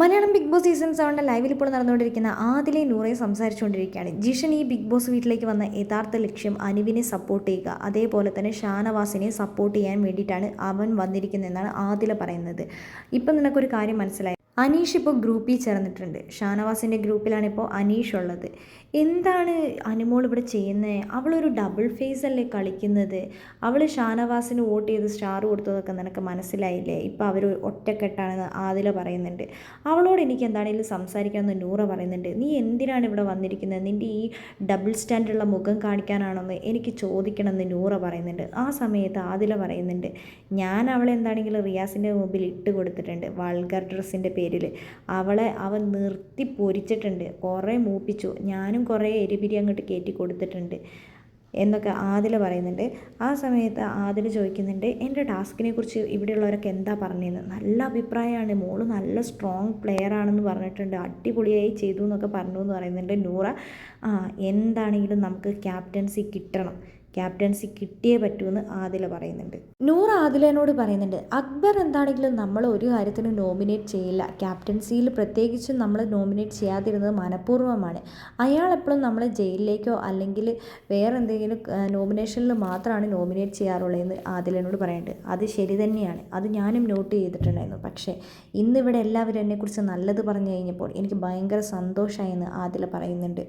Malayalam big boss season 7 ലൈവിൽ ഇപ്പോൾ നടന്നുകൊണ്ടിരിക്കുന്ന ആദിലയും നൂറയും സംസാരിച്ചുകൊണ്ടിരിക്കുകയാണ്. ജിഷൻ ഈ ബിഗ് ബോസ് വീട്ടിലേക്ക് വന്ന യഥാർത്ഥ ലക്ഷ്യം അനുവിനെ സപ്പോർട്ട് ചെയ്യുക, അതേപോലെ തന്നെ ഷാനവാസിനെ സപ്പോർട്ട് ചെയ്യാൻ വേണ്ടിയിട്ടാണ് അവൻ വന്നിരിക്കുന്നതെന്നാണ് ആദില പറയുന്നത്. ഇപ്പം നിനക്കൊരു കാര്യം മനസ്സിലായി. അനീഷ് ഇപ്പോൾ ഗ്രൂപ്പിൽ ചേർന്നിട്ടുണ്ട്. ഷാനവാസിൻ്റെ ഗ്രൂപ്പിലാണ് ഇപ്പോൾ അനീഷ് ഉള്ളത്. എന്താണ് അനുമോൾ ഇവിടെ ചെയ്യുന്നത്? അവളൊരു ഡബിൾ ഫേസ് അല്ലേ കളിക്കുന്നത്? അവൾ ഷാനവാസിന് വോട്ട് ചെയ്ത് സ്റ്റാർ കൊടുത്തതൊക്കെ നിനക്ക് മനസ്സിലായില്ലേ? ഇപ്പോൾ അവർ ഒറ്റക്കെട്ടാണെന്ന് ആദില പറയുന്നുണ്ട്. അവളോട് എനിക്ക് എന്താണെങ്കിലും സംസാരിക്കാമെന്ന് നൂറ പറയുന്നുണ്ട്. നീ എന്തിനാണ് ഇവിടെ വന്നിരിക്കുന്നത്? നിൻ്റെ ഈ ഡബിൾ സ്റ്റാൻഡുള്ള മുഖം കാണിക്കാനാണെന്ന് എനിക്ക് ചോദിക്കണമെന്ന് നൂറ പറയുന്നുണ്ട്. ആ സമയത്ത് ആദില പറയുന്നുണ്ട്, ഞാൻ അവളെ എന്താണെങ്കിലും റിയാസിൻ്റെ മുമ്പിൽ ഇട്ട് കൊടുത്തിട്ടുണ്ട് വൾഗർ ഡ്രസ്സിൻ്റെ പേരിൽ. അവൻ നിർത്തി പൊരിച്ചിട്ടുണ്ട്, കുറേ മൂപ്പിച്ചു, ഞാനും കുറേ എരിപിരി അങ്ങോട്ട് കയറ്റി കൊടുത്തിട്ടുണ്ട് എന്നൊക്കെ ആദില പറയുന്നുണ്ട്. ആ സമയത്ത് ആദില ചോദിക്കുന്നുണ്ട്, എൻ്റെ ടാസ്കിനെ കുറിച്ച് ഇവിടെയുള്ളവരൊക്കെ എന്താ പറഞ്ഞതെന്ന്. നല്ല അഭിപ്രായമാണ്, മോള് നല്ല സ്ട്രോങ് പ്ലെയർ ആണെന്ന് പറഞ്ഞിട്ടുണ്ട്, അടിപൊളിയായി ചെയ്തു എന്നൊക്കെ പറഞ്ഞു എന്ന് പറയുന്നുണ്ട് നൂറ. എന്താണെങ്കിലും നമുക്ക് ക്യാപ്റ്റൻസി കിട്ടണം, ക്യാപ്റ്റൻസി കിട്ടിയേ പറ്റൂന്ന് ആദില പറയുന്നുണ്ട്. നൂറ് ആദിലനോട് പറയുന്നുണ്ട്, അക്ബർ എന്താണെങ്കിലും നമ്മൾ ഒരു കാര്യത്തിന് നോമിനേറ്റ് ചെയ്യില്ല, ക്യാപ്റ്റൻസിയിൽ പ്രത്യേകിച്ചും നമ്മൾ നോമിനേറ്റ് ചെയ്യാതിരുന്നത് മനഃപൂർവ്വമാണ്. അയാൾ എപ്പോഴും നമ്മളെ ജയിലിലേക്കോ അല്ലെങ്കിൽ വേറെ എന്തെങ്കിലും നോമിനേഷനിൽ മാത്രമാണ് നോമിനേറ്റ് ചെയ്യാറുള്ളതെന്ന് ആദിലനോട് പറയുന്നുണ്ട്. അത് ശരി തന്നെയാണ്, അത് ഞാനും നോട്ട് ചെയ്തിട്ടുണ്ടായിരുന്നു. പക്ഷേ ഇന്നിവിടെ എല്ലാവരും എന്നെക്കുറിച്ച് നല്ലത് പറഞ്ഞു കഴിഞ്ഞപ്പോൾ എനിക്ക് ഭയങ്കര സന്തോഷമായെന്ന് ആദില പറയുന്നുണ്ട്.